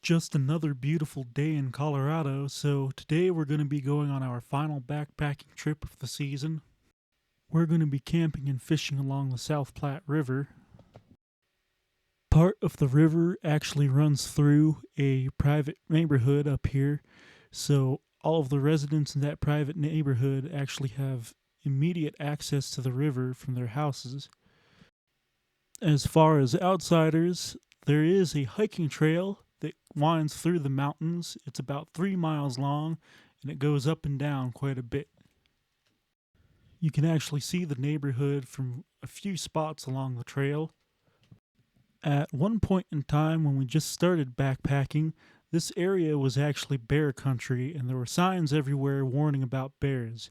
Just another beautiful day in Colorado. So, today we're going to be going on our final backpacking trip of the season. We're going to be camping and fishing along the South Platte River. Part of the river actually runs through a private neighborhood up here. So, all of the residents in that private neighborhood actually have immediate access to the river from their houses. As far as outsiders, there is a hiking trail that winds through the mountains. It's about 3 miles long and it goes up and down quite a bit. You can actually see the neighborhood from a few spots along the trail. At one point in time, when we just started backpacking, this area was actually bear country and there were signs everywhere warning about bears.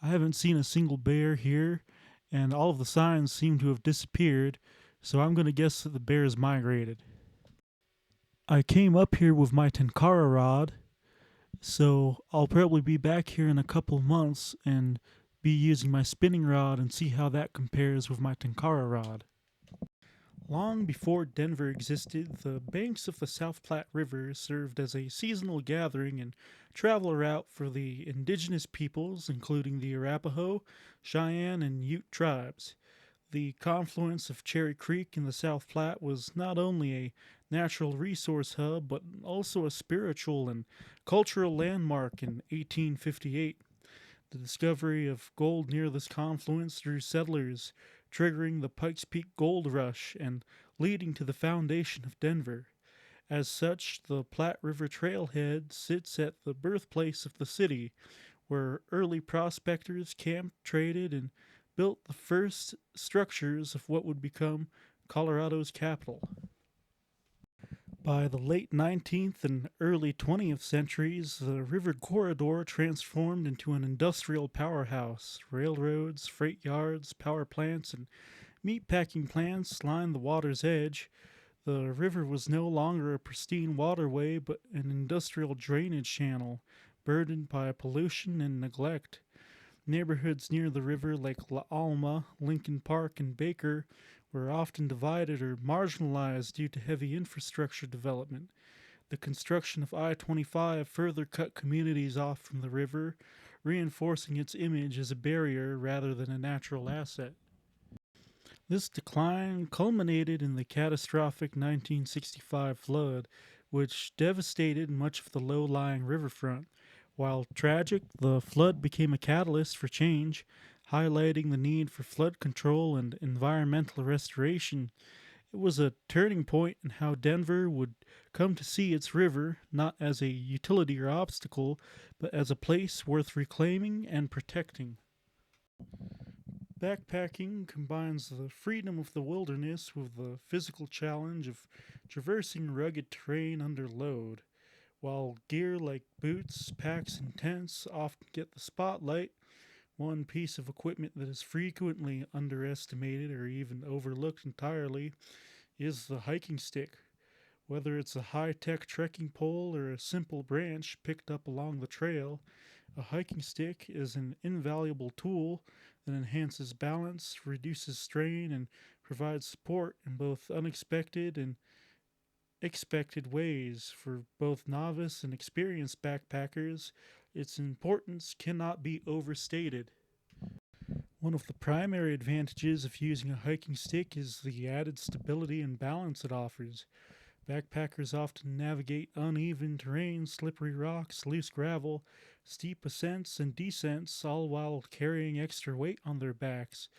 I haven't seen a single bear here, and all of the signs seem to have disappeared, so I'm going to guess that the bears migrated. I came up here with my Tenkara rod, so I'll probably be back here in a couple of months and be using my spinning rod and see how that compares with my Tenkara rod. Long before Denver existed, the banks of the South Platte River served as a seasonal gathering and travel route for the indigenous peoples, including the Arapaho, Cheyenne, and Ute tribes. The confluence of Cherry Creek in the South Platte was not only a natural resource hub, but also a spiritual and cultural landmark in 1858. The discovery of gold near this confluence drew settlers, triggering the Pikes Peak Gold Rush and leading to the foundation of Denver. As such, the Platte River Trailhead sits at the birthplace of the city, where early prospectors camped, traded, and built the first structures of what would become Colorado's capital. By the late 19th and early 20th centuries, the river corridor transformed into an industrial powerhouse. Railroads, freight yards, power plants, and meatpacking plants lined the water's edge. The river was no longer a pristine waterway, but an industrial drainage channel, burdened by pollution and neglect. Neighborhoods near the river, like La Alma, Lincoln Park, and Baker, were often divided or marginalized due to heavy infrastructure development. The construction of I 25 further cut communities off from the river, reinforcing its image as a barrier rather than a natural asset. This decline culminated in the catastrophic 1965 flood, which devastated much of the low lying riverfront. While tragic, the flood became a catalyst for change, highlighting the need for flood control and environmental restoration. It was a turning point in how Denver would come to see its river not as a utility or obstacle, but as a place worth reclaiming and protecting. Backpacking combines the freedom of the wilderness with the physical challenge of traversing rugged terrain under load. While gear like boots, packs, and tents often get the spotlight, one piece of equipment that is frequently underestimated or even overlooked entirely is the hiking stick. Whether it's a high tech trekking pole or a simple branch picked up along the trail, a hiking stick is an invaluable tool that enhances balance, reduces strain, and provides support in both unexpected and expected ways. For both novice and experienced backpackers, its importance cannot be overstated. One of the primary advantages of using a hiking stick is the added stability and balance it offers. Backpackers often navigate uneven terrain, slippery rocks, loose gravel, steep ascents and descents, all while carrying extra weight on their backs.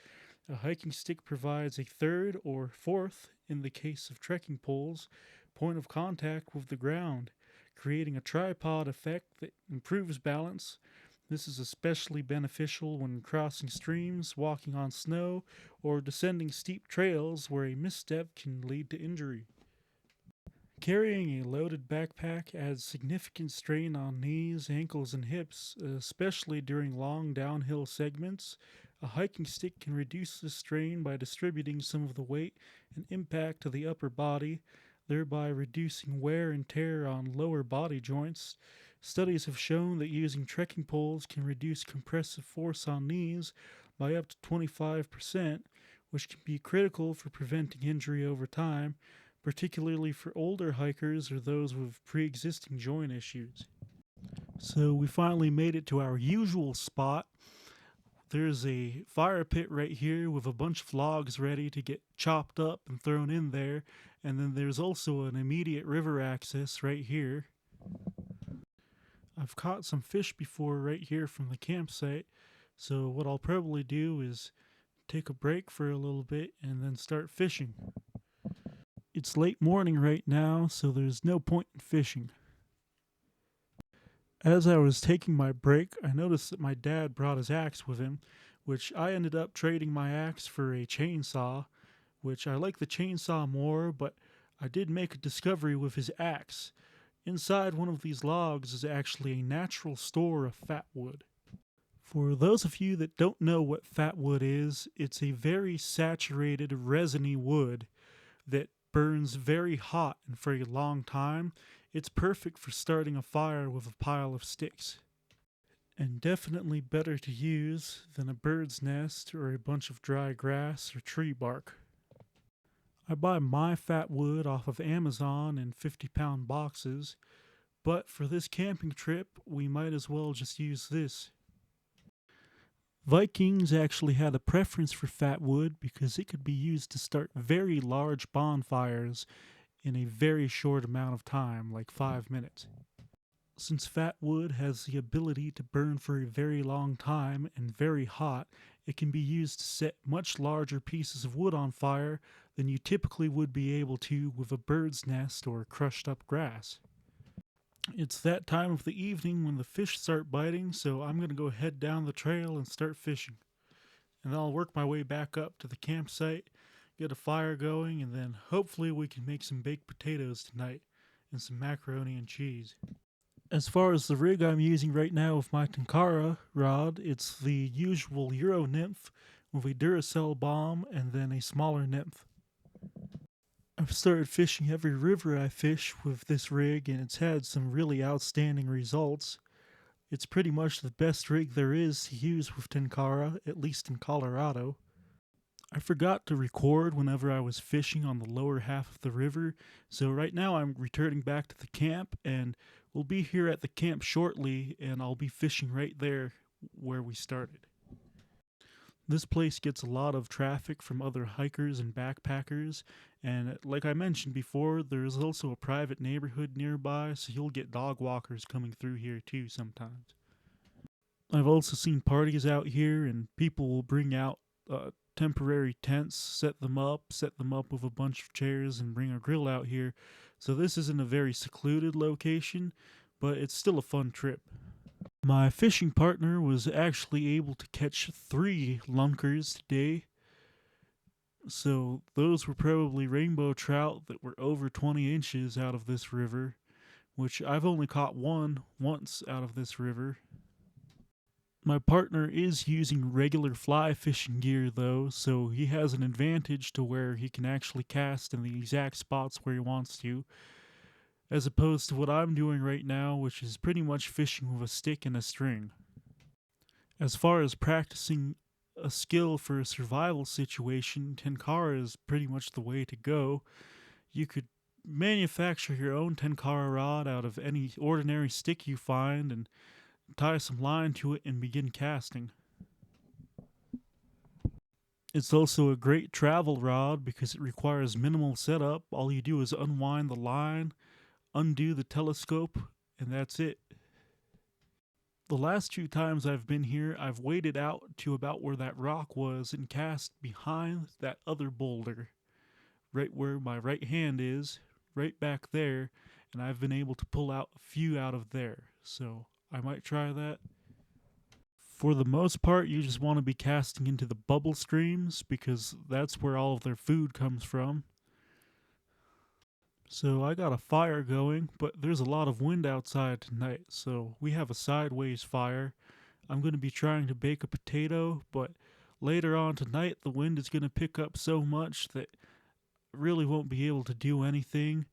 A hiking stick provides a third or fourth, in the case of trekking poles, point of contact with the ground, creating a tripod effect that improves balance. This is especially beneficial when crossing streams, walking on snow, or descending steep trails where a misstep can lead to injury. Carrying a loaded backpack adds significant strain on knees, ankles, and hips, especially during long downhill segments. A hiking stick can reduce this strain by distributing some of the weight and impact to the upper body, thereby reducing wear and tear on lower body joints. Studies have shown that using trekking poles can reduce compressive force on knees by up to 25%, which can be critical for preventing injury over time, particularly for older hikers or those with pre-existing joint issues. So we finally made it to our usual spot. There's a fire pit right here with a bunch of logs ready to get chopped up and thrown in there, and then there's also an immediate river access right here. I've caught some fish before right here from the campsite, so what I'll probably do is take a break for a little bit and then start fishing. It's late morning right now, so there's no point in fishing. As I was taking my break, I noticed that my dad brought his axe with him, which I ended up trading my axe for a chainsaw, which I like the chainsaw more, but I did make a discovery with his axe. Inside one of these logs is actually a natural store of fat wood. For those of you that don't know what fat wood is, it's a very saturated, resiny wood that burns very hot and for a long time. It's perfect for starting a fire with a pile of sticks. And definitely better to use than a bird's nest or a bunch of dry grass or tree bark. I buy my fat wood off of Amazon in 50-pound boxes, but for this camping trip, we might as well just use this. Vikings actually had a preference for fat wood because it could be used to start very large bonfires in a very short amount of time, like 5 minutes. Since fat wood has the ability to burn for a very long time and very hot, it can be used to set much larger pieces of wood on fire than you typically would be able to with a bird's nest or crushed up grass. It's that time of the evening when the fish start biting, so I'm going to go head down the trail and start fishing. And then I'll work my way back up to the campsite, get a fire going, and then hopefully we can make some baked potatoes tonight and some macaroni and cheese. As far as the rig I'm using right now with my Tenkara rod, it's the usual Euro nymph with a Duracell bomb and then a smaller nymph. I've started fishing every river I fish with this rig, and it's had some really outstanding results. It's pretty much the best rig there is to use with Tenkara, at least in Colorado. I forgot to record whenever I was fishing on the lower half of the river, so right now I'm returning back to the camp, and we'll be here at the camp shortly, and I'll be fishing right there where we started. This place gets a lot of traffic from other hikers and backpackers, and like I mentioned before, there's also a private neighborhood nearby, so you'll get dog walkers coming through here too sometimes. I've also seen parties out here, and people will bring out temporary tents, set them up with a bunch of chairs, and bring a grill out here. So this isn't a very secluded location, but it's still a fun trip. My fishing partner was actually able to catch 3 lunkers today. So those were probably rainbow trout that were over 20 inches out of this river, which I've only caught one once out of this river. My partner is using regular fly fishing gear though, so he has an advantage to where he can actually cast in the exact spots where he wants to, as opposed to what I'm doing right now, which is pretty much fishing with a stick and a string. As far as practicing a skill for a survival situation, Tenkara is pretty much the way to go. You could manufacture your own Tenkara rod out of any ordinary stick you find and tie some line to it and begin casting. It's also a great travel rod because it requires minimal setup. All you do is unwind the line, undo the telescope, and that's it. The last 2 times I've been here, I've waded out to about where that rock was and cast behind that other boulder, right where my right hand is, right back there, and I've been able to pull out a few out of there, so I might try that. For the most part, you just want to be casting into the bubble streams because that's where all of their food comes from. So I got a fire going, but there's a lot of wind outside tonight, so we have a sideways fire. I'm going to be trying to bake a potato, but later on tonight the wind is going to pick up so much that I really won't be able to do anything.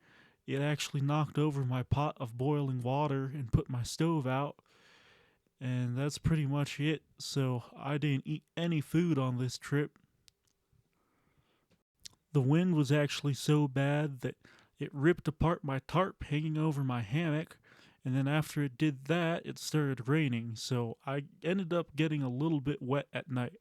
It actually knocked over my pot of boiling water and put my stove out, and that's pretty much it. So I didn't eat any food on this trip. The wind was actually so bad that it ripped apart my tarp hanging over my hammock, and then after it did that, it started raining, so I ended up getting a little bit wet at night.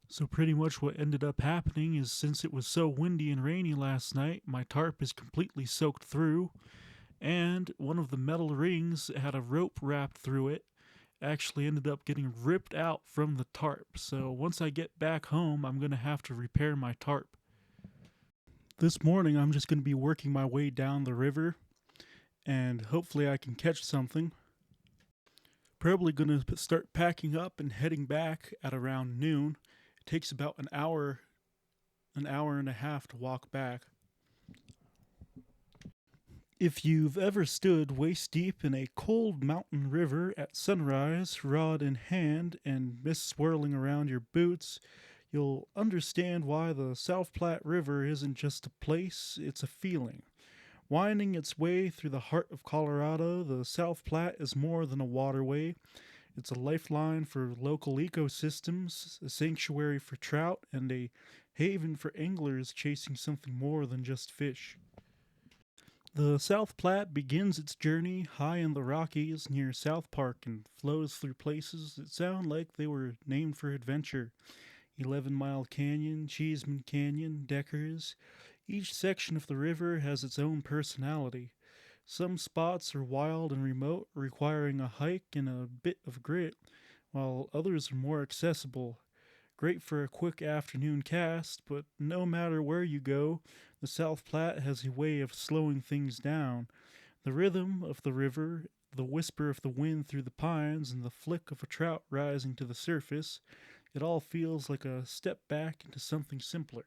So, pretty much what ended up happening is since it was so windy and rainy last night, my tarp is completely soaked through, and one of the metal rings that had a rope wrapped through it actually ended up getting ripped out from the tarp. So, once I get back home, I'm going to have to repair my tarp. This morning, I'm just going to be working my way down the river, and hopefully, I can catch something. Probably going to start packing up and heading back at around noon. It takes about an hour and a half to walk back. If you've ever stood waist deep in a cold mountain river at sunrise, rod in hand, and mist swirling around your boots, you'll understand why the South Platte River isn't just a place, it's a feeling. Winding its way through the heart of Colorado, the South Platte is more than a waterway. It's a lifeline for local ecosystems, a sanctuary for trout, and a haven for anglers chasing something more than just fish. The South Platte begins its journey high in the Rockies near South Park and flows through places that sound like they were named for adventure. 11 Mile Canyon, Cheeseman Canyon, Deckers. Each section of the river has its own personality. Some spots are wild and remote, requiring a hike and a bit of grit, while others are more accessible. Great for a quick afternoon cast, but no matter where you go, the South Platte has a way of slowing things down. The rhythm of the river, the whisper of the wind through the pines, and the flick of a trout rising to the surface, it all feels like a step back into something simpler.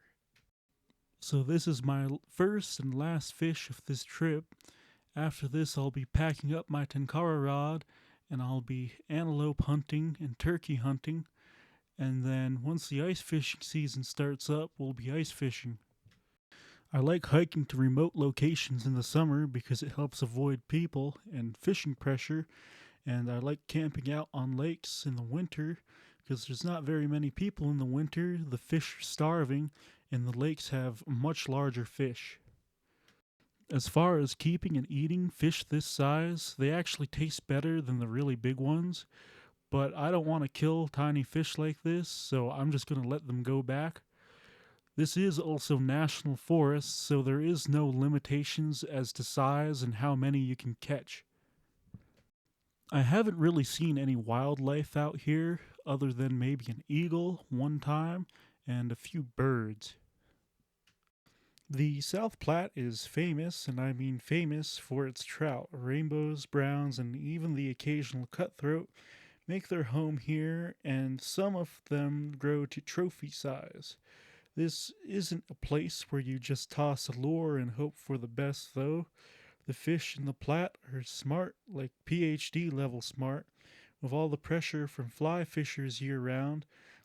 So this is my first and last fish of this trip. After this, I'll be packing up my tenkara rod, and I'll be antelope hunting and turkey hunting. And then once the ice fishing season starts up, we'll be ice fishing. I like hiking to remote locations in the summer because it helps avoid people and fishing pressure, and I like camping out on lakes in the winter because there's not very many people in the winter, the fish are starving, and the lakes have much larger fish. As far as keeping and eating fish this size, they actually taste better than the really big ones, but I don't want to kill tiny fish like this, so I'm just going to let them go back. This is also national forest, so there is no limitations as to size and how many you can catch. I haven't really seen any wildlife out here other than maybe an eagle one time and a few birds. The South Platte is famous, and I mean famous, for its trout. Rainbows, browns, and even the occasional cutthroat make their home here, and some of them grow to trophy size. This isn't a place where you just toss a lure and hope for the best, though. The fish in the Platte are smart, like PhD level smart. With all the pressure from fly fishers year round,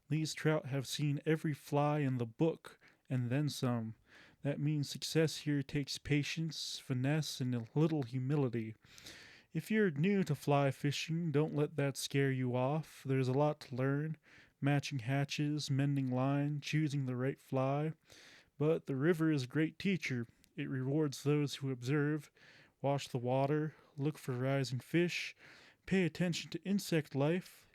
these trout have seen every fly in the book, and then some. That means success here takes patience, finesse, and a little humility. If you're new to fly fishing, don't let that scare you off. There's a lot to learn: matching hatches, mending line, choosing the right fly. But the river is a great teacher. It rewards those who observe, watch the water, look for rising fish, pay attention to insect life.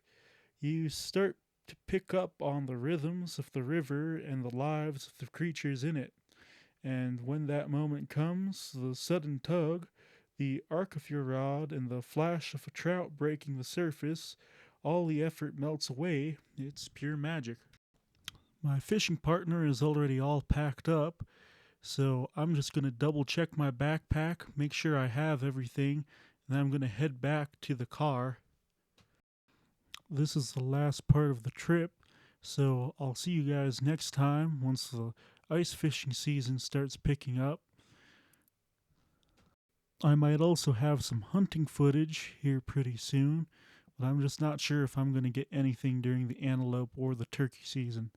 You start to pick up on the rhythms of the river and the lives of the creatures in it. And when that moment comes, the sudden tug, the arc of your rod, and the flash of a trout breaking the surface, all the effort melts away. It's pure magic. My fishing partner is already all packed up, so I'm just going to double check my backpack, make sure I have everything, and then I'm going to head back to the car. This is the last part of the trip, so I'll see you guys next time once the ice fishing season starts picking up. I might also have some hunting footage here pretty soon, but I'm just not sure if I'm going to get anything during the antelope or the turkey season.